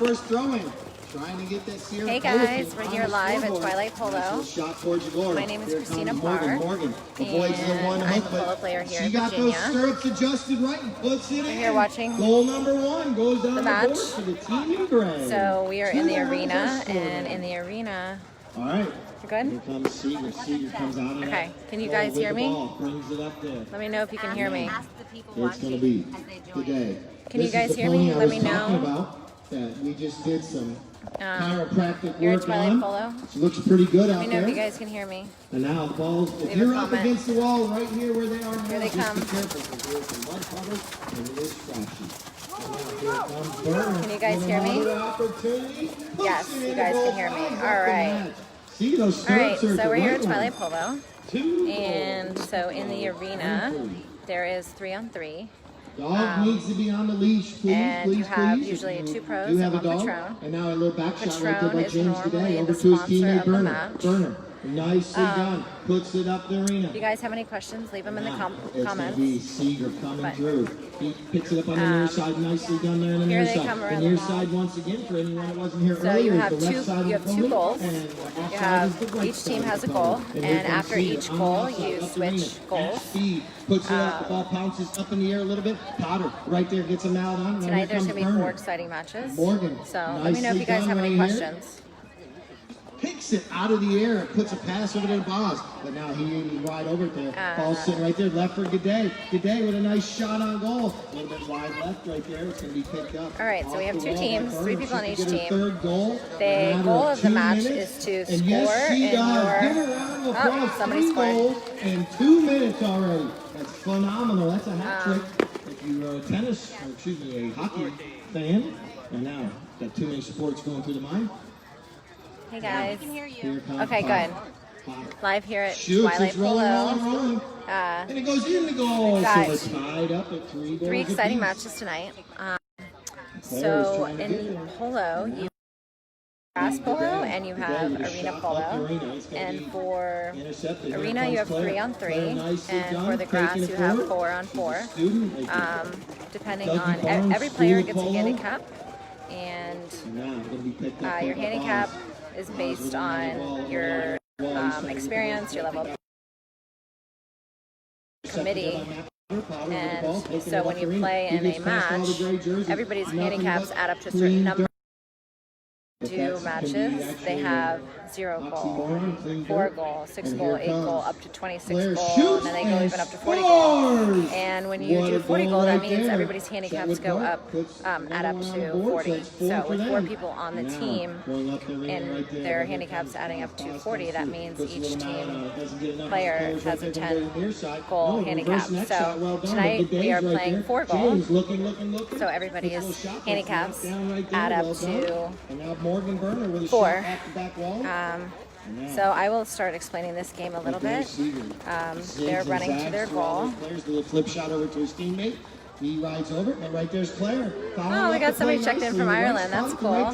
First throwing. Trying to get that Sierra. Hey guys, we're here live at Twilight Polo. My name is Cristina Parr, and I'm a polo player here in Virginia. She got those stirrups adjusted right and puts it in. We're here watching goal number 1 goes down the match. For the team in gray. So we are in the arena, and in the arena. All right. You good? Here comes Seeger. Seeger comes out of Okay. Can you guys hear me? Brings it up there. Let me know if you can hear me. It's going to be today. Can you guys hear me? Let me know. That we just did some chiropractic Here at work Twilight on. Polo. It looks pretty good out there. Let me know if you guys can hear me. And now the balls, if Leave you're a up comment. against the wall right here where they are now, Here they just come. be careful because there's some mud puddles and it is scratchy. Here comes Burner. Can you guys hear me? Yes, you guys can hear me. All right. See those All right, stirrups so we're here at the right Twilight Polo. And so in the arena, there is 3-on-3. Dog needs to be on the leash, please. And please, you have please. usually You 2 pros do and have a 1 dog. patron. And now a little back shot right there Patron by is James normally today. the Over to his sponsor teammate of the Burner. match. Burner, nicely done. Puts it up the arena. If you guys have any questions, leave them in the It's comments. going to be Seeger coming through. He picks it up on the near side, nicely done there on the here near they side. come The around near the ball. side once again for anyone that wasn't here So earlier. you have the left side you of have the 2 opponent, goals. and the offside You have is the right each team side has a of the goal, opponent. and here comes after Seeger each on the goal, offside you up the switch arena. goals. At speed, puts it up, the ball bounces up in the air a little bit. Potter right there gets him out on. Tonight there's going to be 4 exciting matches. Morgan, So let me know if you guys have any questions. Picks it out of the air and puts a pass over to the boss. But now he's wide over there. Ball sitting right there, left for G'day. G'day with a nice shot on goal. A little bit wide left right there. It's going to be picked up. All right, so we have 2 teams, 3 people on each team. Third goal. The goal of the match is to score in your... Oh, somebody scored. In 2 minutes already. That's phenomenal. That's a hat trick. If you're a tennis, or excuse me, a hockey fan. And now, got too many sports going through the mind. Hey guys. Okay, good. Live here at Twilight Polo. And it goes in the goal. Got So we're tied up at 3 goals. 3 exciting matches tonight. So in polo, you have grass polo and you have arena polo. And for arena, you have 3-on-3. And for the grass, you have 4-on-4. Depending on every player gets a handicap. And your handicap is based on your experience, your level of committee. And so when you play in a match, everybody's handicaps add up to a certain number. 2 matches, they have 0 goal, 4 goal, 6 goal, 8 goal, up to 26 goal, and then they go even up to 40 goal. And when you do 40 goal, that means everybody's handicaps go up, add up to 40. So with 4 people on the team and their handicaps adding up to 40, that means each team player has a 10 goal handicap. So tonight we are playing 4 goals, so everybody's handicaps add up to 4. So I will start explaining this game a little bit. They're running to their goal. There's the flip shot over to his teammate. He rides over, and right there's Claire. Oh, we got somebody checked in from Ireland. That's cool.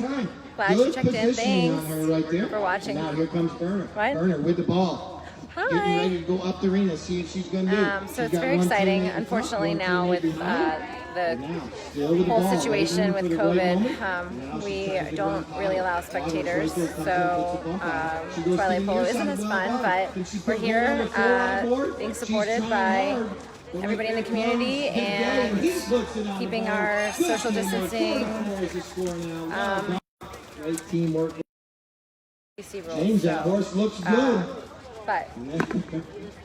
Glad you checked in. Thanks for watching. Now here comes Burner. What? Burner with the ball. Hi. Getting ready to go up the arena, see what she's going to do. So it's very exciting. Unfortunately now with the whole situation with COVID, we don't really allow spectators, so Twilight Polo isn't as fun, but we're here being supported by everybody in the community and keeping our social distancing teamwork. rules. James, that horse looks good. But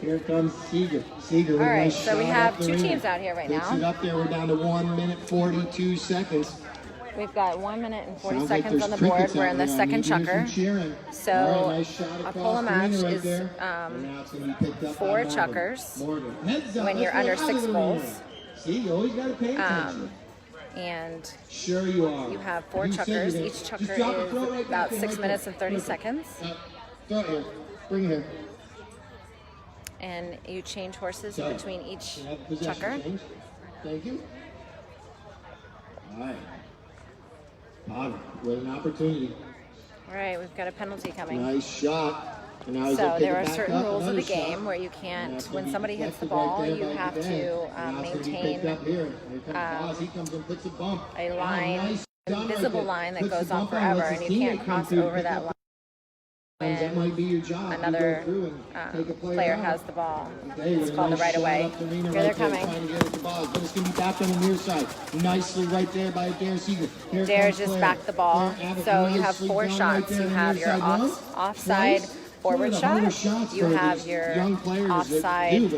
here comes Seeger. Seeger. All right, so we have 2 teams out here right now. Puts it up there. We're down to 1 minute 42 seconds. We've got 1 minute and 40 seconds on the board. We're in the second chukker. So a polo match is 4 chukkers when you're under 6 goals. See, you always got to pay attention. And sure you are. You have 4 chukkers. Each chukker is about 6 minutes and 30 seconds. Throw it here. Bring it here. And you change horses between each chukker. Thank you. All right. Potter with an opportunity. All right, we've got a penalty coming. Nice shot. And now so there are certain rules of the game where you can't, when somebody hits the ball, you have to maintain a line invisible line that goes on forever, and you can't cross over that line when another player has the ball. It's called the right away. Here they're coming. But it's going to be back on the near side. Nicely right there by Dare Seeger. Dare just backed the ball. So you have 4 shots. You have your offside forward shot, you have your offside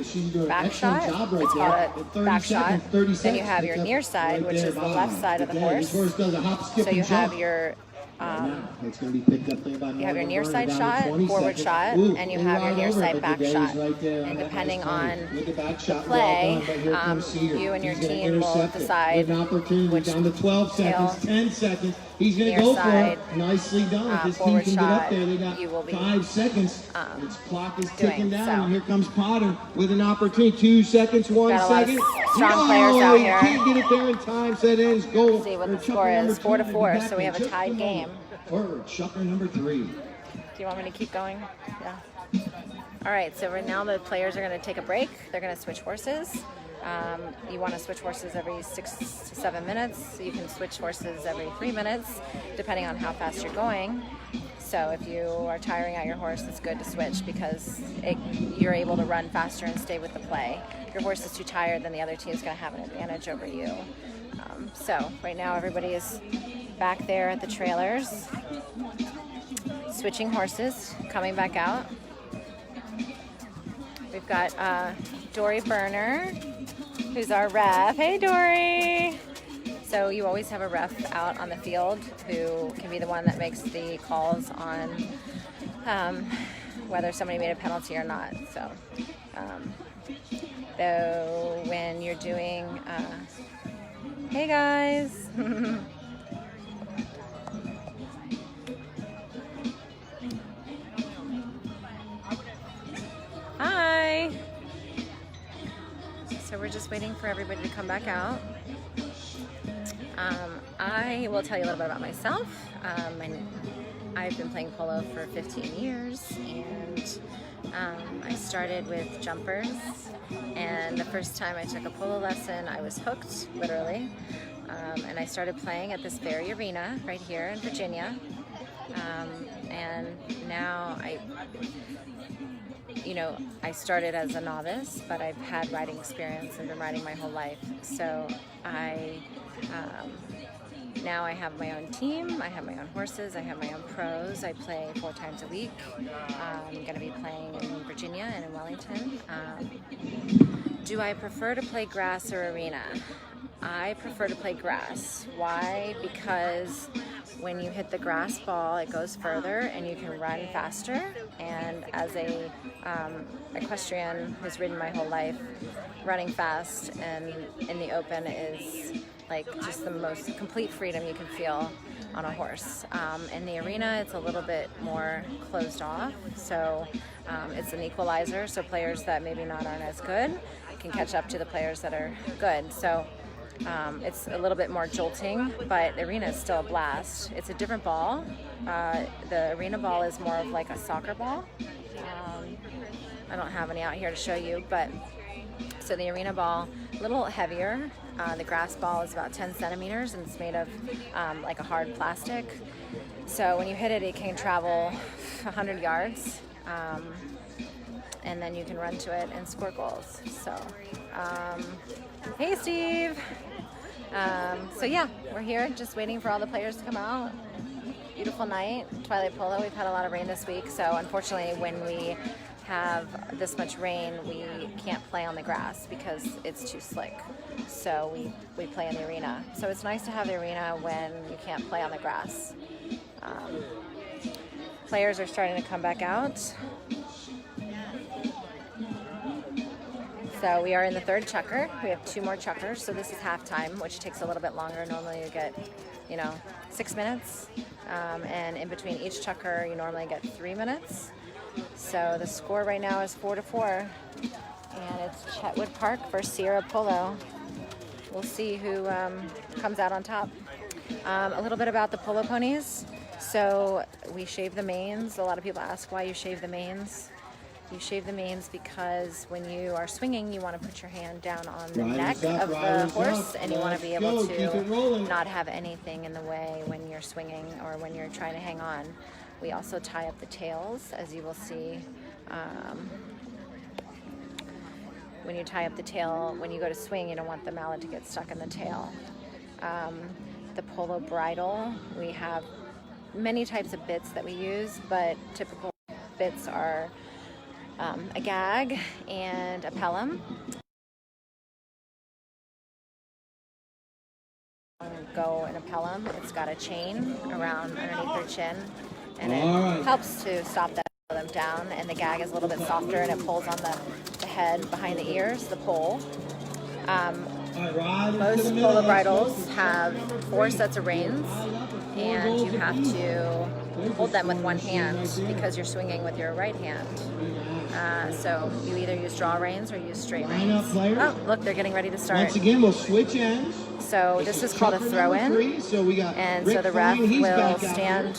back shot, it's called a back shot, then you have your near side, which is the left side of the horse, so you have your near side shot, forward shot, and you have your near side back shot. And depending on the play, you and your team will decide which down to 12 seconds, 10 seconds. He's going to go for it. Nicely done. His team can get up there. They got 5 seconds. Its clock is ticking down. And here comes Potter with an opportunity. 2 seconds, 1 second. Strong players out here. Can't get it there in time. So that ends goal. Let's see what the score is. 4-4. So we have a tied game. Forward, chucker number 3. Do you want me to keep going? Yeah. All right. So right now the players are going to take a break. They're going to switch horses. You want to switch horses every 6 to 7 minutes. You can switch horses every 3 minutes, depending on how fast you're going. So if you are tiring out your horse, it's good to switch because you're able to run faster and stay with the play. If your horse is too tired, then the other team is going to have an advantage over you. So right now everybody is back there at the trailers, switching horses, coming back out. We've got Dory Berner, who's our ref. Hey, Dory! So you always have a ref out on the field who can be the one that makes the calls on whether somebody made a penalty or not. So, though when you're doing, hey guys! Hi! So we're just waiting for everybody to come back out. I will tell you a little bit about myself. I've been playing polo for 15 years, and I started with jumpers, and the first time I took a polo lesson I was hooked, literally, and I started playing at this very arena right here in Virginia, and now I started as a novice, but I've had riding experience and been riding my whole life. So now I have my own team, I have my own horses, I have my own pros. I play 4 times a week. I'm going to be playing in Virginia and in Wellington. Do I prefer to play grass or arena? I prefer to play grass. Why? Because when you hit the grass ball, it goes further and you can run faster. And as a equestrian who's ridden my whole life, running fast and in the open is like just the most complete freedom you can feel on a horse. In the arena, it's a little bit more closed off, so it's an equalizer, so players that maybe aren't as good can catch up to the players that are good. So it's a little bit more jolting, but the arena is still a blast. It's a different ball. The arena ball is more of like a soccer ball. I don't have any out here to show you, but so the arena ball, a little heavier. The grass ball is about 10 centimeters and it's made of like a hard plastic. So when you hit it, it can travel 100 yards. And then you can run to it and score goals. So, hey Steve! So yeah, we're here just waiting for all the players to come out. Beautiful night, Twilight Polo. We've had a lot of rain this week, so unfortunately when we have this much rain, we can't play on the grass because it's too slick. So we play in the arena. So it's nice to have the arena when you can't play on the grass. Players are starting to come back out. So we are in the 3rd chukker. We have 2 more chukkers, so this is halftime, which takes a little bit longer. Normally you get, 6 minutes, and in between each chukker you normally get 3 minutes. So the score right now is 4-4, and it's Chetwood Park versus Sierra Polo. We'll see who comes out on top. A little bit about the polo ponies. So we shave the manes. A lot of people ask why you shave the manes. You shave the manes because when you are swinging, you want to put your hand down on the neck of the horse, and you want to be able to not have anything in the way when you're swinging or when you're trying to hang on. We also tie up the tails, as you will see. When you tie up the tail, when you go to swing, you don't want the mallet to get stuck in the tail. The polo bridle, we have many types of bits that we use, but typical bits are a gag and a pelham. Go in a pelham. It's got a chain around underneath their chin, and it helps to stop them down. And the gag is a little bit softer, and it pulls on the head behind the ears, the pole. Most polo bridles have 4 sets of reins, and you have to hold them with one hand because you're swinging with your right hand. So you either use draw reins or use straight reins. Oh, look, they're getting ready to start. Once again, we'll switch ends. So this is called a throw-in, and so the ref will stand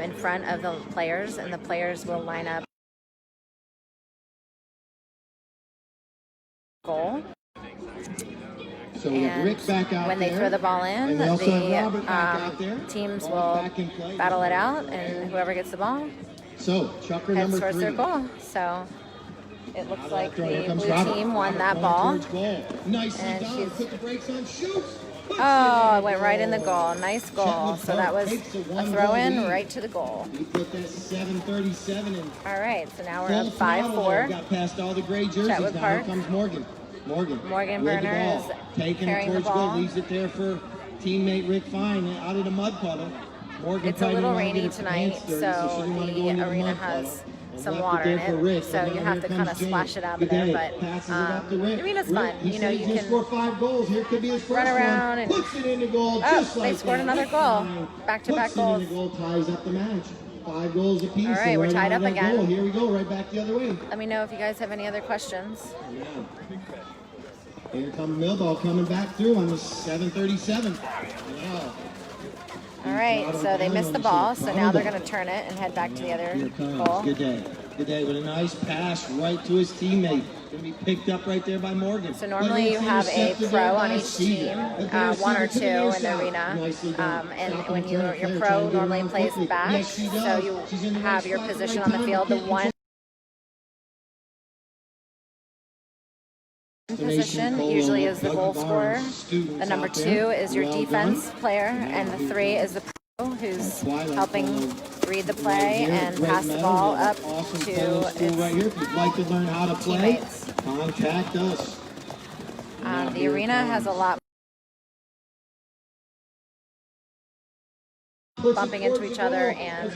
in front of the players, and the players will line up goal. So we have Rick back out when they throw the ball in, the teams will battle it out, and whoever gets the ball heads towards their goal. So it looks like the blue team won that ball. And oh, it went right in the goal. Nice goal. So that was a throw-in right to the goal. All right, so now we're up 5-4. Got past all the gray jerseys. Now here comes Morgan. Morgan Berner is carrying the ball. Leaves it there for teammate Rick Fine out of the mud puddle. It's a little rainy tonight, so the arena has some water in it, so you have to kind of splash it out of there. But the arena's fun. You know, you can score 5 goals. Here could be his first run around and puts it into goal. Oh, they scored another goal. Back-to-back goals. Goal ties up the match. 5 goals apiece. All right, we're tied up again. Goal. Here we go, right back the other way. Let me know if you guys have any other questions. Yeah. Here comes Millball coming back through on the 737. Yeah. All right, so they missed the ball, so now they're going to turn it and head back to the other goal. Good day. Good day with a nice pass right to his teammate. Going to be picked up right there by Morgan. So normally you have a pro on each team, 1 or 2 in the arena. And when your pro normally plays back, so you have your position on the field. The 1 position usually is the goal scorer. The number 2 is your defense player, and the 3 is the pro who's helping read the play and pass the ball up to its teammates. Contact us. The arena has a lot bumping into each other and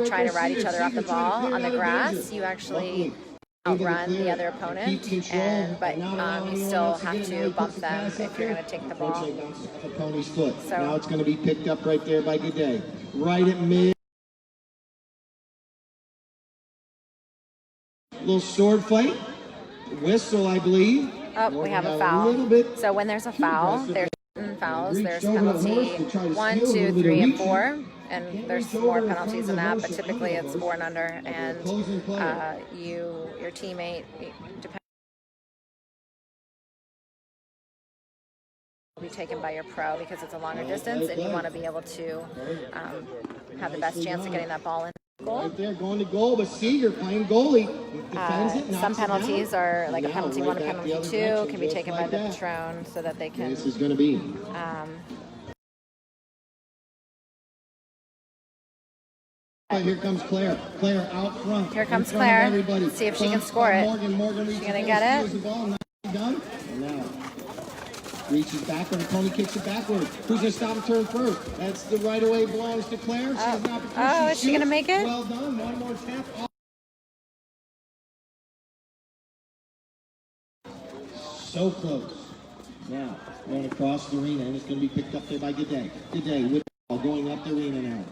trying to ride each other off the ball. On the grass, you actually outrun the other opponent, but you still have to bump them if you're going to take the ball. So now it's going to be picked up right there by G'day. Right at mid. Little sword fight. Whistle, I believe. Oh, we have a foul. So when there's a foul, there's certain fouls. There's penalty 1, 2, 3, and 4. And there's more penalties than that, but typically it's 4 and under. And your teammate, will be taken by your pro because it's a longer distance, and you want to be able to have the best chance of getting that ball in goal. Right there, going to goal, but Seeger playing goalie. Some penalties are like a penalty 1, a penalty 2, can be taken by the patron so that they can. This is going to be. Here comes Claire. Claire out front. Here comes Claire. Let's see if she can score it. She's going to get it. Done. Now reaches back, and the pony kicks it backward. Who's going to stop and turn first? That's the right away belongs to Claire. She has an opportunity. Is she going to make it? Well done. One more tap. So close. Now going across the arena, and it's going to be picked up there by G'day. G'day with the ball going up the arena now.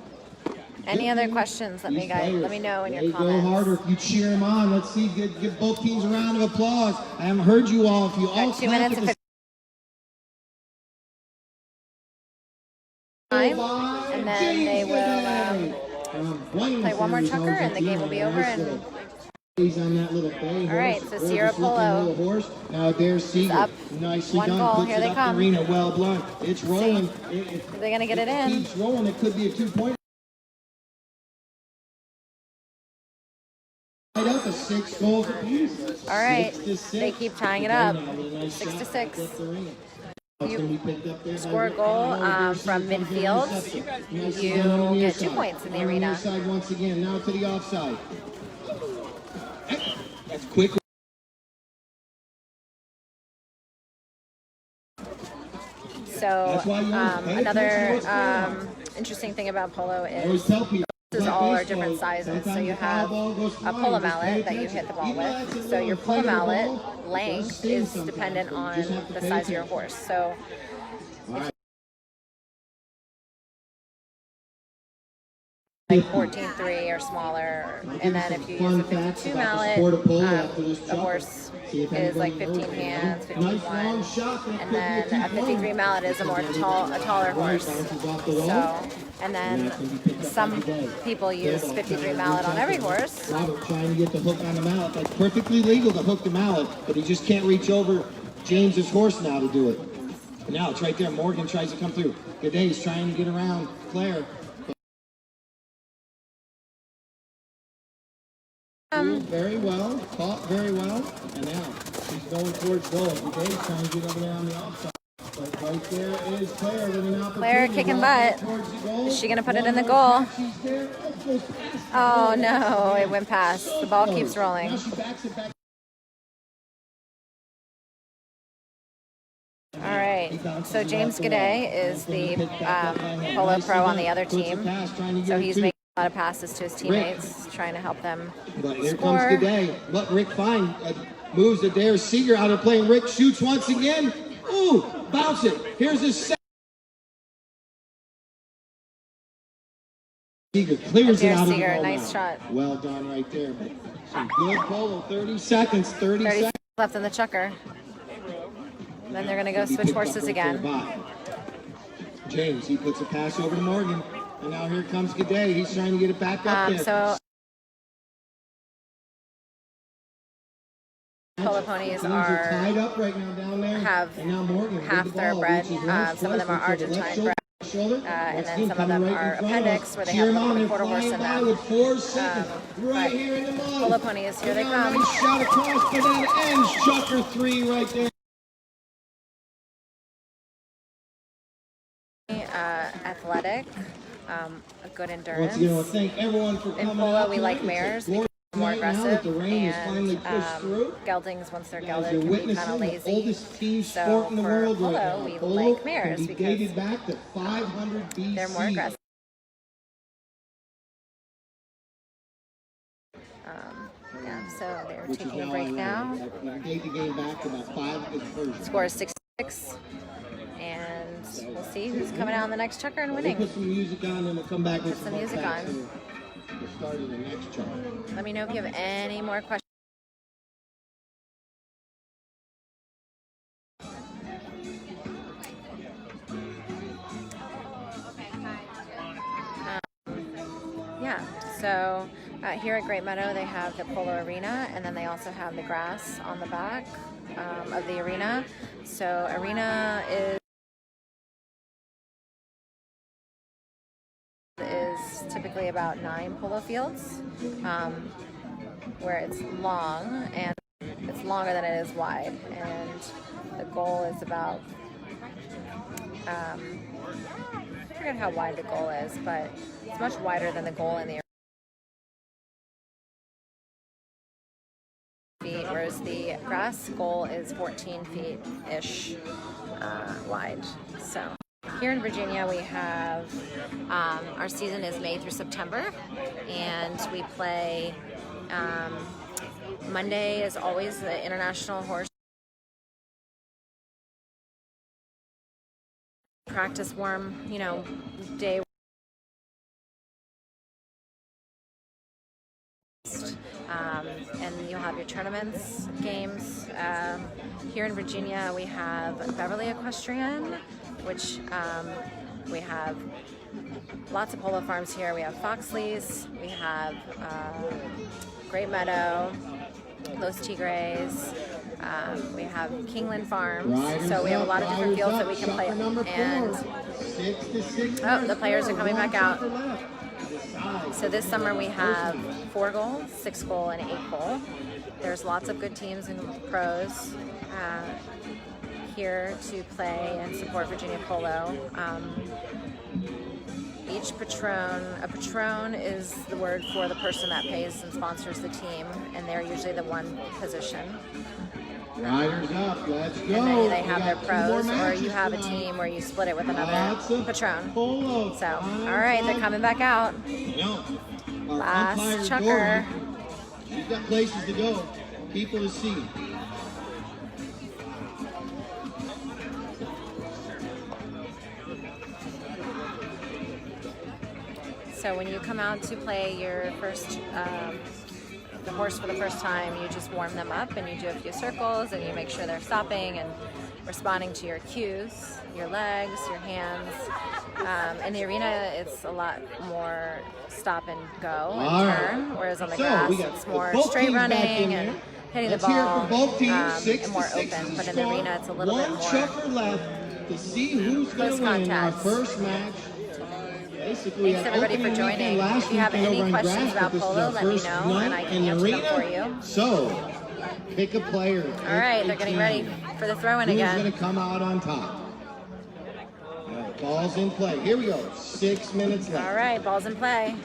Any other questions? Let me know in your comments. Go harder if you cheer them on. Let's see, give both teams a round of applause. I haven't heard you all. If you all 2 minutes and 50 time, and then they will play one more chucker, and the game will be over. And On that little bay horse. All right, so Sierra Polo. Horse. Now there's Seeger. Up. Nicely One done. goal. Puts Here it they up come. the arena. Well blunt. It's rolling. Are they going to get it in? Keeps rolling. It could be a 2-point. Up a 6 goals apiece. All right, 6-6. they keep tying it up. 6-6. You score a goal from midfield, you get 2 points in the arena. Side once again. Now to the offside. That's quick. So another interesting thing about polo is this all are different sizes. So you have a polo mallet that you hit the ball with. So your polo mallet length is dependent on the size of your horse. So like 14.3 or smaller, and then if you use a 52 mallet, the horse is like 15 hands, 51, and then a 53 mallet is a taller horse. So, and then some people use 53 mallet on every horse. Robert trying to get the hook on the mallet, like perfectly legal to hook the mallet, but he just can't reach over James's horse now to do it. And now it's right there. Morgan tries to come through. Good day. He's trying to get around Claire. Very well, caught very well, and now he's going towards goal. Today's trying to get over there on the offside. But right there is Claire with an opportunity. Claire kicking butt. Is she going to put it in the goal? Oh no, it went past. The ball keeps rolling. All right, so James G'day is the polo pro on the other team. So he's making a lot of passes to his teammates, trying to help them Here score. comes G'day. Look, Rick Fine moves it there. Seeger out of play. Rick shoots once again. Ooh, bounce it. Here's his second. Seeger clears it out of the ball. Nice shot. Well done right there. Some good polo. 30 seconds. 30 seconds left in the chucker. Then they're going to go switch horses again. James, he puts a pass over to Morgan. And now here comes G'day. He's trying to get it back up there. So polo ponies are tied up right now down there. Have half thoroughbred. Some of them are Argentine bred. And then some of them are appendix, where they have a quarter horse in them. Polo ponies, here they come. Shot across, but that ends chucker 3 right there. Athletic, a good endurance. Thank everyone for coming. In polo, we like mares because they're more aggressive, and geldings, once they're gelded, can be kind of lazy. So for polo, we like mares because they're more aggressive. Yeah, so they're taking a break now. Score is 6-6. And we'll see who's coming out in the next chucker and winning. Put some music on and we'll come back with some music on. The start of the next chucker. Let me know if you have any more questions. Yeah, so here at Great Meadow they have the Polo Arena, and then they also have the grass on the back of the arena. So arena is typically about 9 polo fields, where it's long, and it's longer than it is wide, and the goal is about I forget how wide the goal is, but it's much wider than the goal in the feet, whereas the grass goal is 14 feet-ish wide. So here in Virginia, we have, our season is May through September, and we play, Monday is always the International Horse Practice Warm, day. And you'll have your tournaments, games. Here in Virginia, we have Beverly Equestrian, which we have lots of polo farms here. We have Foxley's, we have Great Meadow, Los Tigres, we have Kingland Farms. So we have a lot of different fields that we can play. And the players are coming back out. So this summer we have 4-goal, 6-goal, and 8-goal. There's lots of good teams and pros here to play and support Virginia Polo. Each a patron is the word for the person that pays and sponsors the team, and they're usually the one position. Riders up, let's go. And then they have their pros, or you have a team where you split it with another patron. So, all right, they're coming back out. Last chucker. She's got places to go, people to see. So when you come out to play your first, the horse for the first time, you just warm them up and you do a few circles and you make sure they're stopping and responding to your cues, your legs, your hands. In the arena, it's a lot more stop and go and turn, whereas on the grass, it's more straight running and hitting the ball and more open. But in the arena, it's a little bit more to see who's going to win our first match. Thanks everybody for joining. If you have any questions about polo, let me know and I can answer them for you. So, pick a player. All right, they're getting ready for the throw-in again. Who's going to come out on top? All right, ball's in play. Here we go. 6 minutes left. All right, ball's in play.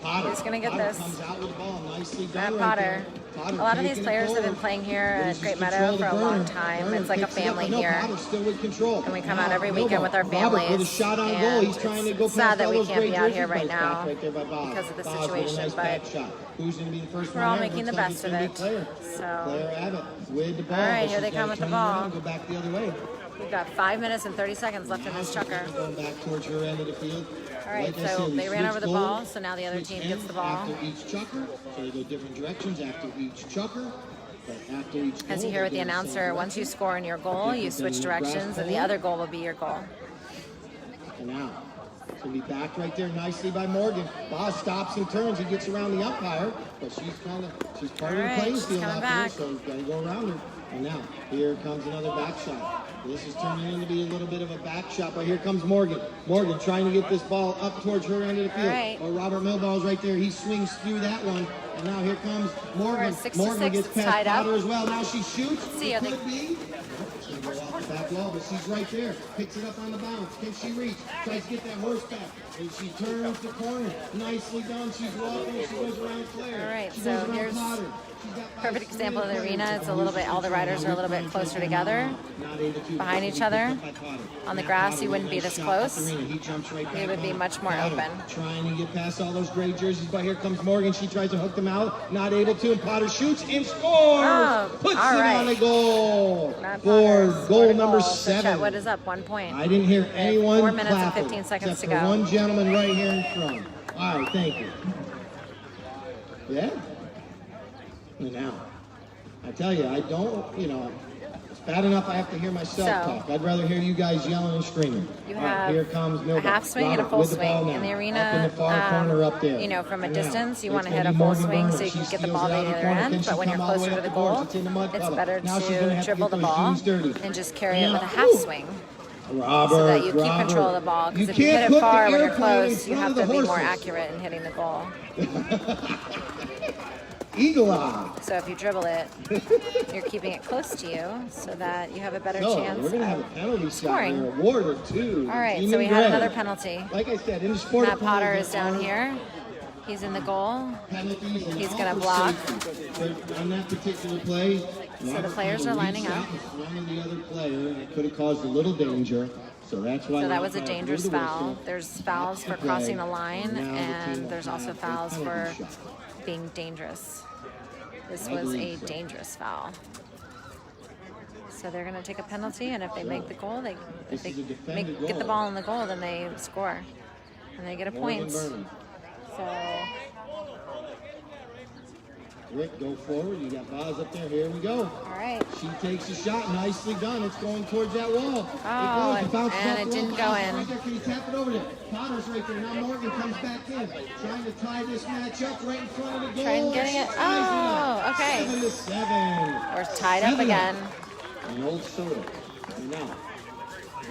Potter. Who's going to get this? Comes out with the ball. Nicely done. Potter. A lot of these players have been playing here at Great Meadow for a long time. It's like a family here. And we come out every weekend with our families. And it's sad that we can't be out here right now because of the situation, but we're all making the best of it. So, all right, here they come with the ball. We've got 5 minutes and 30 seconds left in this chucker. All right, so they ran over the ball, so now the other team gets the ball. After each chucker, so they go different directions after each chucker. After each as you hear with the announcer, once you score in your goal, you switch directions, and the other goal will be your goal. And now, it's going to be backed right there nicely by Morgan. Boss stops and turns. He gets around the umpire, but she's part of the playing field out there, so he's got to go around her. And now, here comes another back shot. This is turning into be a little bit of a back shot, but here comes Morgan. Morgan trying to get this ball up towards her end of the field. Right. Oh, Robert Milball's right there. He swings through that one. And now here comes Morgan. Morgan gets past Potter as well. Now she shoots. See, I think. She'll go off the back wall, but she's right there. Picks it up on the bounce. Can she reach? Tries to get that horse back. And she turns the corner. Nicely done. She's walking. She goes around Claire. All right, so here's perfect example of the arena. It's a little bit, all the riders are a little bit closer together, behind each other. On the grass, you wouldn't be this close. It would be much more open. Trying to get past all those gray jerseys, but here comes Morgan. She tries to hook them out, not able to, and Potter shoots and scores! Puts it on the goal for goal number 7. So what is up? 1 point. I didn't hear anyone 4 minutes clapping, and 15 seconds except to go. for one gentleman right here in front. All right, thank you. Yeah. And now, I tell you, I don't, it's bad enough I have to hear myself talk. I'd rather hear you guys yelling and screaming. You have here comes a half swing and a full swing. In the arena, up in the far corner up there. From a distance, you want to hit a full swing so you can get the ball to the other end. But when you're closer to the goal, it's better to dribble the ball and just carry it with a half swing. So that you keep control of the ball. Because if you hit it far when you're close, you have to be more accurate in hitting the goal. Eagle eye. So if you dribble it, you're keeping it close to you so that you have a better chance we're gonna have a penalty scoring. Shot award or two. All right, so we have another penalty. Like I said, in the sport Matt Potter is down here. He's in the goal. He's going to block. On that particular play, so the players are lining up. The other player, and it could have caused a little danger. So that's why. So that was a dangerous foul. There's fouls for crossing the line, and there's also fouls for being dangerous. This was a dangerous foul. So they're going to take a penalty, and if they make the goal, if they get the ball in the goal, then they score, and they get a point. So Rick, go forward. You got Boz up there. Here we go. All right. She takes a shot. Nicely done. It's going towards that wall. Oh, it goes. and it didn't go in. Right there. Can you tap it over there? Potter's right there. Now Morgan comes back in. Trying to tie this match up right in front of the goal. Trying getting it. Oh, okay. 7-7. We're tied up again. An old soda. And now,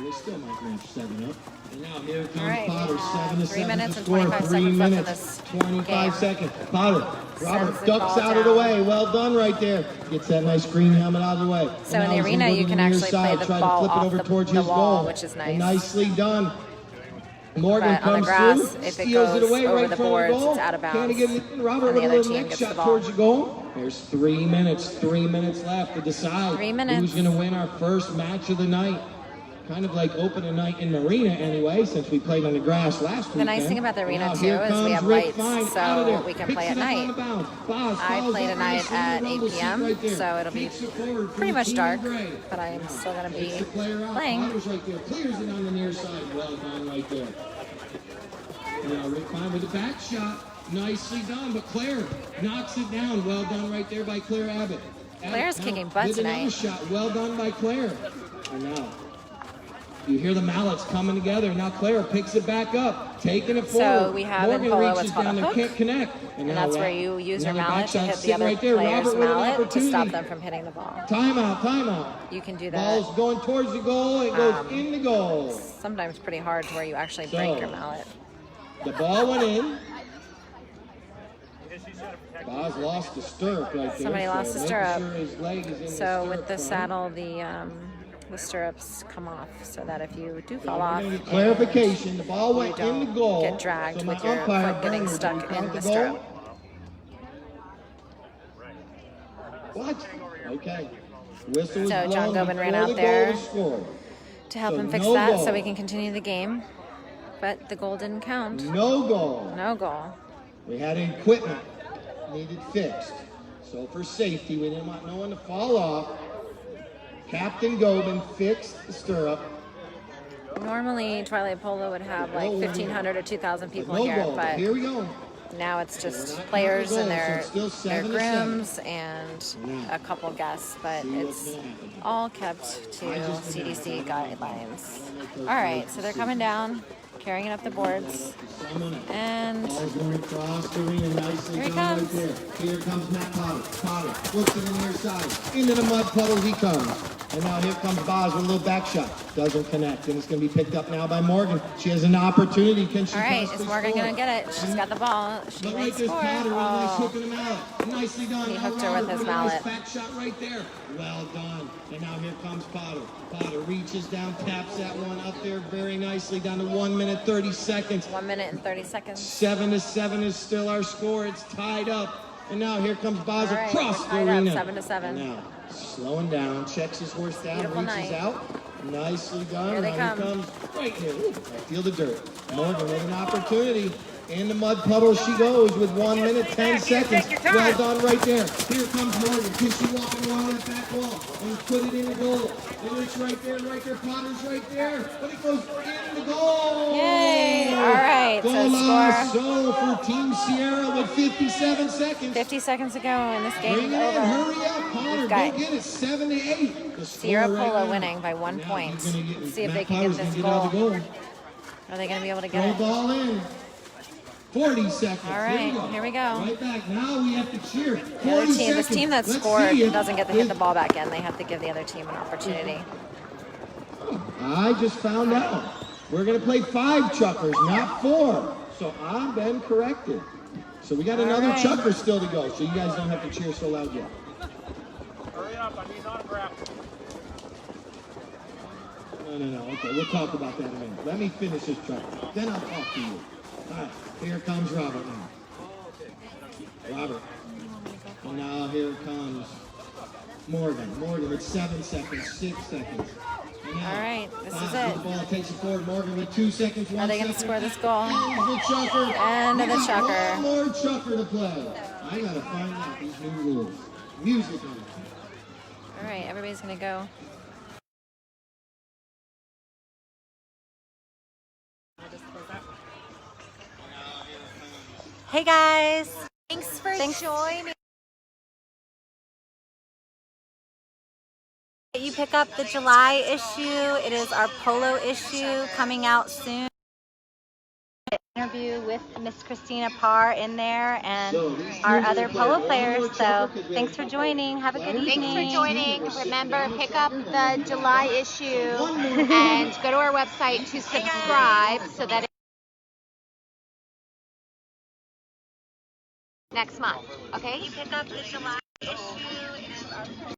they still might reach 7 up. And now here comes right, Potter, 7-7. 3 minutes and score. 25 3 seconds left in minutes, this 25 game. seconds. Potter, Robert Sends the ducks ball out of the down. way. Well done right there. Gets that nice green helmet out of the way. So And in now the he's arena, gonna go you to can the near actually side, play the try to ball flip it off over the towards wall, his goal. which is nice. And nicely done. Morgan But on the comes grass, through, if it steals goes it away over right the in front of the boards, goal. it's out of Can't bounds. get it in. Robert And the with a other little team neck gets the shot ball. towards the goal. There's 3 minutes. 3 minutes left to decide 3 minutes. who's going to win our first match of the night. Kind of like opening night in the arena anyway, since we played on the grass last weekend. The nice thing about the arena, Now too, here is we comes have Rick lights, Fine so out of there. we can Picks play it at up night. on the bounce. Boz I follows play up tonight nicely in at the 8 rumble seat p.m., right there. so it'll be Kicks it forward for pretty the much team in dark, gray. but I'm still going to Takes be the player out. playing. Potter's right there. Clears it on the near side. Well done right there. Now Rick Fine with the back shot. Nicely done, but Claire knocks it down. Well done right there by Claire Abbott. Claire's kicking butt with another tonight. shot. Well done by Claire. And now you hear the mallets coming together. Now Claire picks it back up, taking it forward. So we have Morgan in Polo reaches what's called down a and hook. can't connect. And now that's where you use your another mallet back to shot hit the sitting other right there. player's Robert with an mallet to opportunity. stop them from hitting the ball. Timeout, timeout. You can do that. Ball's going towards the goal. It goes in the goal. Sometimes pretty hard to where you actually break your mallet. The ball went in. Boz lost the stirrup right there. Somebody lost the stirrup. Sure his leg is in So the with the stirrup saddle, the stirrups come off, so that if you do fall off, front. Clarification, the ball you went in the don't goal. get dragged so my with your umpire, foot getting Bernard, stuck did he in count the goal? stirrup. What? Okay. Whistle was So blown John Gobin ran before out the there goal was scored. to help So him fix no that, goal. so we can continue the game. But the goal didn't count. No goal. No goal. We had equipment needed fixed. So for safety, we didn't want no one to fall off. Captain Gobin fixed the stirrup. Normally, Twilight Polo would have like 1,500 or 2,000 people No here, goal. but Here we go. now it's just We're not players counting and goals, so it's still their 7-7. grooms and a couple guests, but See what's it's gonna happen. all kept to CDC guidelines. All right, so they're coming down, carrying it up the boards, and Ball's going across the arena, nicely Here he done comes. right there. Here comes Matt Potter. Potter looks to the near side. Into the mud puddle he comes. And now here comes Boz with a little back shot. Doesn't connect. And it's going to be picked up now by Morgan. She has an opportunity. Can she all right, possibly is Morgan score? going to get it? She's got the ball. She But might right there's score. Potter, really nice Oh, hooking him out. Nicely done. He Now hooked her with Robert his a nice mallet. back shot right there. Well done. And now here comes Potter. Potter reaches down, taps that one up there very nicely down to 1 minute 30 seconds. 1 minute and 30 seconds. 7-7 is still our score. It's tied up. And now here comes Boz All right, across we're the tied up, arena. 7-7. And now slowing down, checks his horse down, Beautiful reaches night. out. Nicely done. Here they Now come. he comes right here. Ooh, I feel the dirt. Morgan with an opportunity. In the mud puddle she goes with 1 minute 10 seconds. Well done right there. Here comes Morgan. Can she walk along that back wall and put it in the goal? And it's right there, right there. Potter's right there. But it goes in the goal. Yay! All right, so Goal score. for Team Sierra with 57 seconds. 50 seconds to go, and this game Bring is it in. over. Hurry up, Potter. We've got Go get it. 7-8. The score Sierra right Polo now. winning by 1 Now point. he's gonna get- See if they Matt can Potter's get this gonna out the goal. goal. Are they going to be able to Throw get it? ball in. 40 seconds. All right, here we go. Right back. Now we have to cheer. The other 40 team, this seconds. team that Let's scored see if doesn't get to hit the ball back in. They have to give the other team an opportunity. I just found out. We're going to play 5 chuckers, not 4. So I've been corrected. So we got another right. chucker still to go. So you guys don't have to cheer so loud yet. Hurry up, I need an autograph. No. Okay, we'll talk about that in a minute. Let me finish this chucker. Then I'll talk to you. All right, here comes Robert now. Robert. And now here comes Morgan. Morgan with 7 seconds, 6 seconds. And now, All right, this is Boz it. with the ball takes it forward. Morgan with 2 seconds, 1 Are they going to second. score this goal? And the chucker. And We the got chucker. One more chucker to play. I gotta find out these new rules. Music on it. All right, everybody's going to go. Hey guys, Thanks for joining. pick up the July issue. It is our Polo issue coming out soon. Interview with Miss Cristina Parr in there and our other polo players. So thanks for joining. Have a good evening. Thanks for joining. Remember, pick up the July issue and go to our website to subscribe so that next month. Okay? You pick up the July issue.